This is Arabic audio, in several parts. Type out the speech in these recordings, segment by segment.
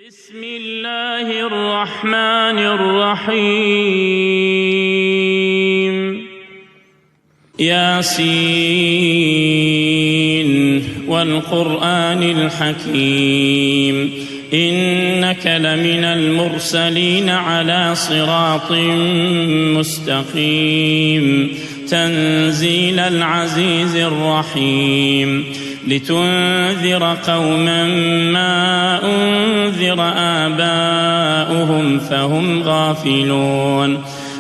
بسم الله الرحمن الرحيم ياسين والقرآن الحكيم إنك لمن المرسلين على صراط مستقيم تنزيل العزيز الرحيم لتنذر قوما ما أنذر آباؤهم فهم غافلون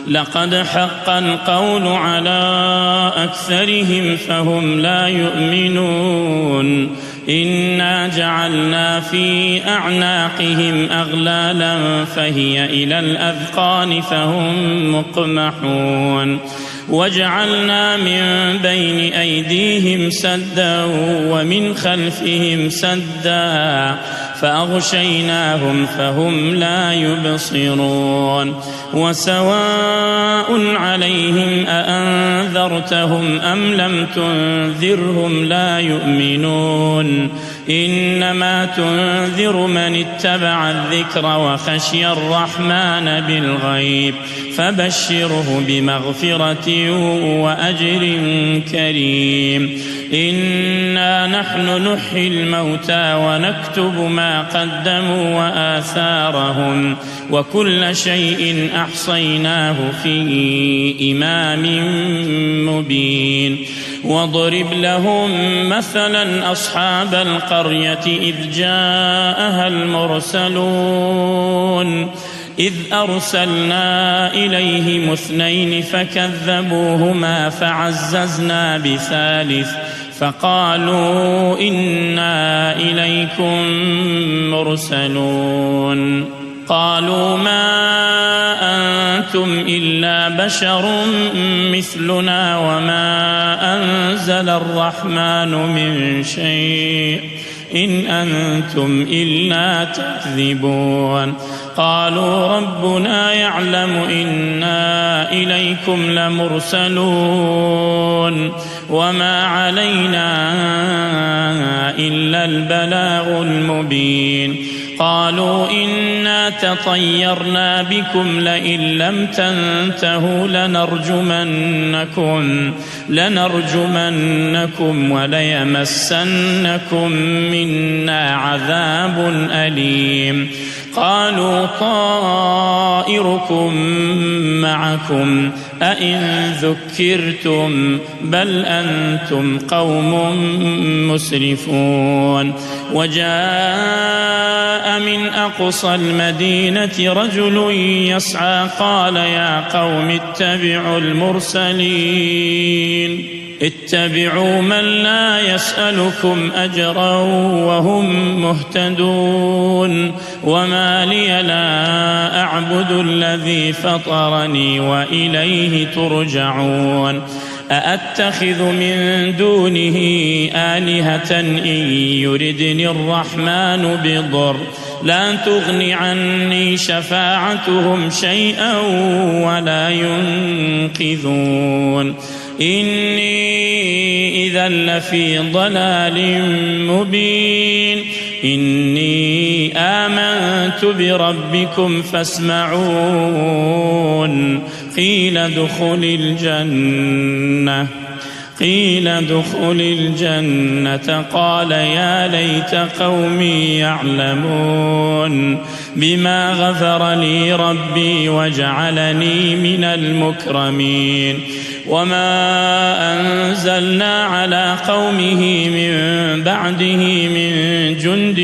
لقد حق القول على أكثرهم فهم لا يؤمنون إنا جعلنا في أعناقهم أغلالا فهي إلى الأذقان فهم مقمحون وجعلنا من بين أيديهم سدا ومن خلفهم سدا فأغشيناهم فهم لا يبصرون وسواء عليهم أأنذرتهم أم لم تنذرهم لا يؤمنون إنما تنذر من اتبع الذكر وخشي الرحمن بالغيب فبشره بمغفرة وأجر كريم إنا نحن نحيي الموتى ونكتب ما قدموا وآثارهم وكل شيء أحصيناه في إمام مبين واضرب لهم مثلا أصحاب القرية إذ جاءها المرسلون إذ أرسلنا إليهم اثنين فكذبوهما فعززنا بثالث فقالوا إنا إليكم مرسلون قالوا ما أنتم إلا بشر مثلنا وما أنزل الرحمن من شيء إن أنتم إلا تكذبون قالوا ربنا يعلم إنا إليكم لمرسلون وما علينا إلا البلاغ المبين قالوا إنا تطيرنا بكم لئن لم تنتهوا لنرجمنكم وليمسنكم منا عذاب أليم قالوا طائركم معكم أئن ذكرتم بل أنتم قوم مسرفون وجاء من أقصى المدينة رجل يسعى قال يا قوم اتبعوا المرسلين اتبعوا من لا يسألكم أجرا وهم مهتدون وما لي لا أعبد الذي فطرني وإليه ترجعون أأتخذ من دونه آلهة إن يردني الرحمن بضر لا تغن عني شفاعتهم شيئا ولا ينقذون إني إذا لفي ضلال مبين إني آمنت بربكم فاسمعون قيل ادخل الجنة قال يا ليت قومي يعلمون بما غفر لي ربي وجعلني من المكرمين وما أنزلنا على قومه من بعده من جند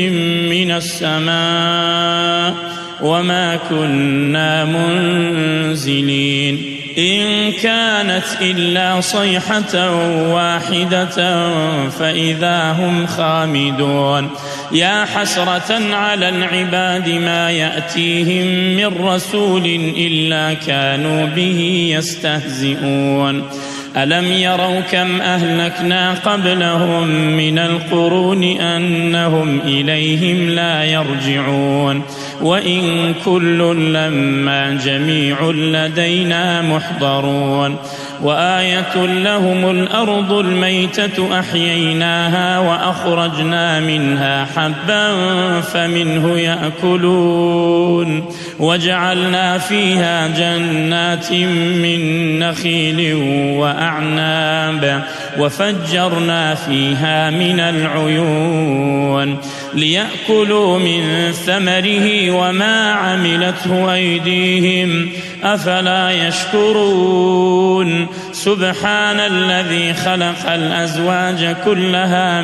من السماء وما كنا منزلين إن كانت إلا صيحة واحدة فإذا هم خامدون يا حسرة على العباد ما يأتيهم من رسول إلا كانوا به يستهزئون ألم يروا كم أهلكنا قبلهم من القرون أنهم إليهم لا يرجعون وإن كل لما جميع لدينا محضرون وآية لهم الأرض الميتة أحييناها وأخرجنا منها حبا فمنه يأكلون وجعلنا فيها جنات من نخيل وأعناب وفجرنا فيها من العيون ليأكلوا من ثمره وما عملته أيديهم أفلا يشكرون سبحان الذي خلق الأزواج كلها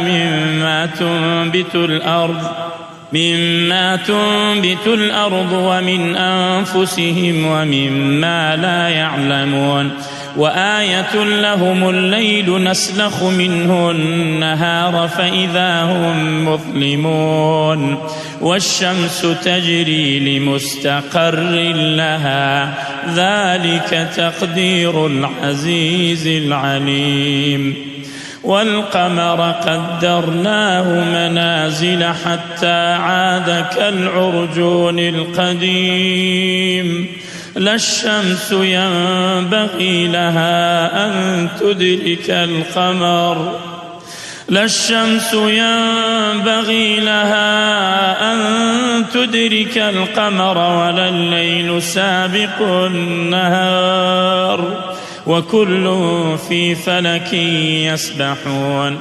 مما تنبت الأرض ومن أنفسهم ومما لا يعلمون وآية لهم الليل نسلخ منه النهار فإذا هم مظلمون والشمس تجري لمستقر لها ذلك تقدير العزيز العليم والقمر قدرناه منازل حتى عاد كالعرجون القديم لا الشمس ينبغي لها أن تدرك القمر ولا الليل سابق النهار وكل في فلك يسبحون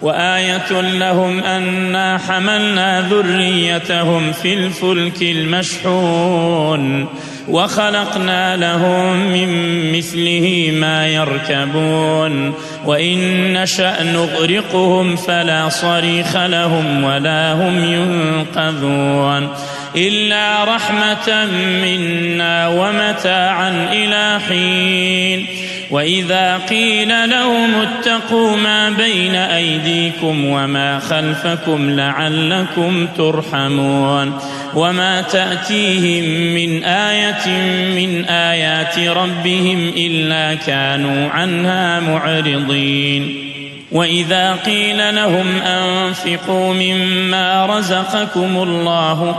وآية لهم أنا حملنا ذريتهم في الفلك المشحون وخلقنا لهم من مثله ما يركبون وإن نشأ نغرقهم فلا صريخ لهم ولا هم ينقذون إلا رحمة منا ومتاعا إلى حين وإذا قيل لهم اتقوا ما بين أيديكم وما خلفكم لعلكم ترحمون وما تأتيهم من آية من آيات ربهم إلا كانوا عنها معرضين وإذا قيل لهم أنفقوا مما رزقكم الله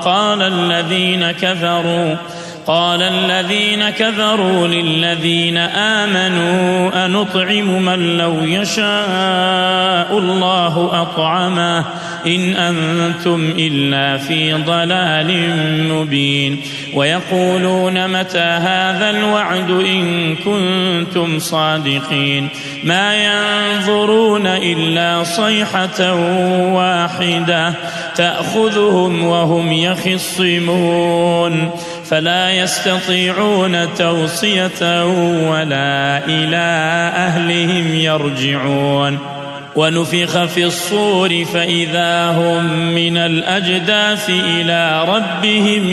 قال الذين كفروا للذين آمنوا أنطعم من لو يشاء الله أطعمه إن أنتم إلا في ضلال مبين ويقولون متى هذا الوعد إن كنتم صادقين ما ينظرون إلا صيحة واحدة تأخذهم وهم يخصمون فلا يستطيعون توصية ولا إلى أهلهم يرجعون ونفخ في الصور فإذا هم من الأجداث إلى ربهم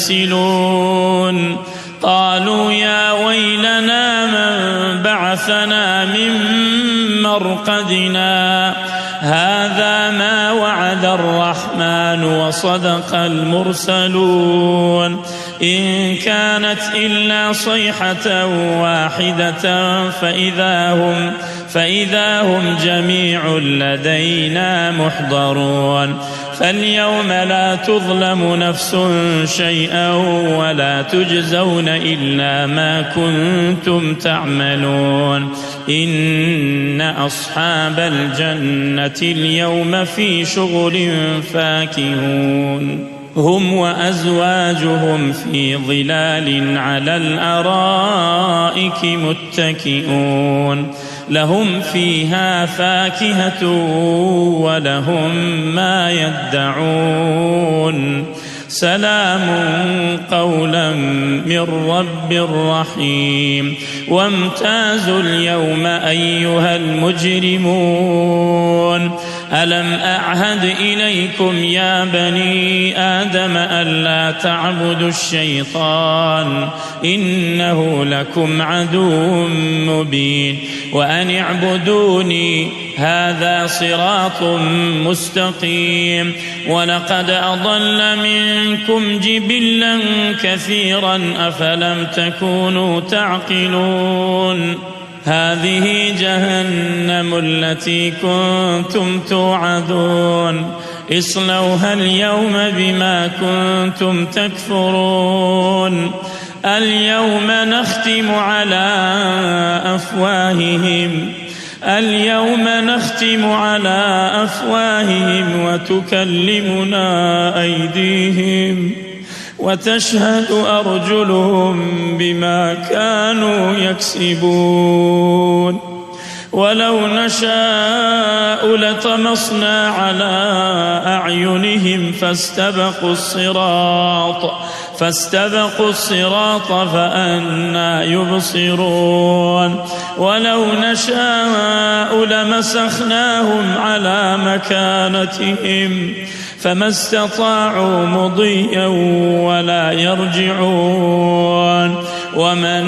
ينسلون قالوا يا ويلنا من بعثنا من مرقدنا هذا ما وعد الرحمن وصدق المرسلون إن كانت إلا صيحة واحدة فإذا هم جميع لدينا محضرون فاليوم لا تظلم نفس شيئا ولا تجزون إلا ما كنتم تعملون إن أصحاب الجنة اليوم في شغل فاكهون هم وأزواجهم في ظلال على الأرائك متكئون لهم فيها فاكهة ولهم ما يدعون سلام قولا من رب رحيم وامتازوا اليوم أيها المجرمون ألم أعهد إليكم يا بني آدم ألا تعبدوا الشيطان إنه لكم عدو مبين وأن اعبدوني هذا صراط مستقيم ولقد أضل منكم جبلا كثيرا أفلم تكونوا تعقلون هذه جهنم التي كنتم توعدون اصلوها اليوم بما كنتم تكفرون اليوم نختم على أفواههم وتكلمنا أيديهم وتشهد أرجلهم بما كانوا يكسبون ولو نشاء لطمسنا على أعينهم فاستبقوا الصراط فأنى يبصرون ولو نشاء لمسخناهم على مكانتهم فما استطاعوا مضيا ولا يرجعون ومن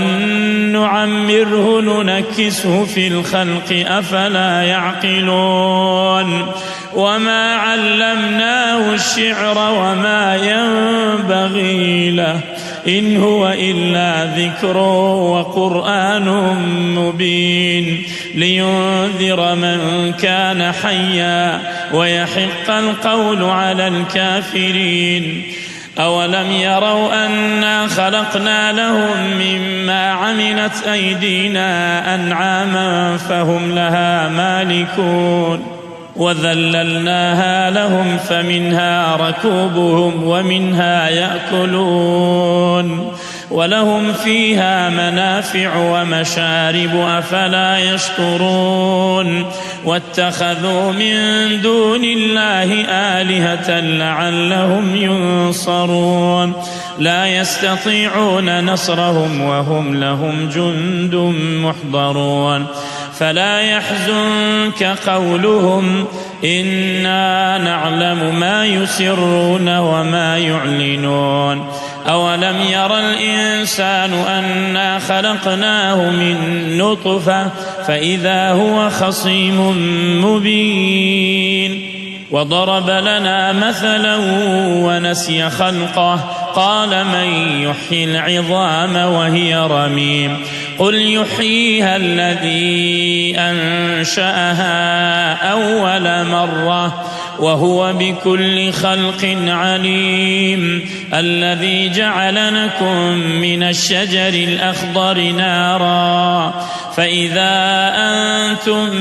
نعمره ننكسه في الخلق أفلا يعقلون وما علمناه الشعر وما ينبغي له إن هو إلا ذكر وقرآن مبين لينذر من كان حيا ويحق القول على الكافرين أولم يروا أنا خلقنا لهم مما عملت أيدينا أنعاما فهم لها مالكون وذللناها لهم فمنها ركوبهم ومنها يأكلون ولهم فيها منافع ومشارب أفلا يشكرون واتخذوا من دون الله آلهة لعلهم ينصرون لا يستطيعون نصرهم وهم لهم جند محضرون فلا يحزنك قولهم إنا نعلم ما يسرون وما يعلنون أولم ير الإنسان أنا خلقناه من نطفة فإذا هو خصيم مبين وضرب لنا مثلا ونسي خلقه قال من يحيي العظام وهي رميم قل يحييها الذي أنشأها أول مرة وهو بكل خلق عليم الذي جعل لكم من الشجر الأخضر نارا فإذا أنتم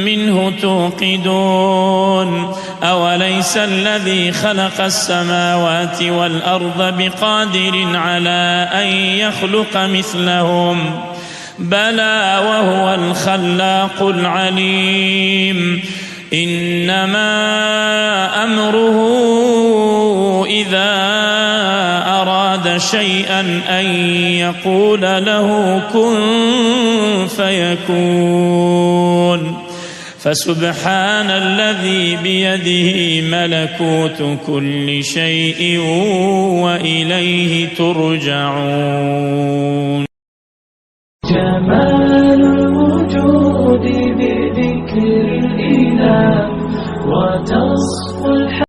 منه توقدون أوليس الذي خلق السماوات والأرض بقادر على أن يخلق مثلهم بلى وهو الخلاق العليم إنما أمره إذا أراد شيئا أن يقول له كن فيكون فسبحان الذي بيده ملكوت كل شيء وإليه ترجعون جمال الوجود بذكر الإله وتصفو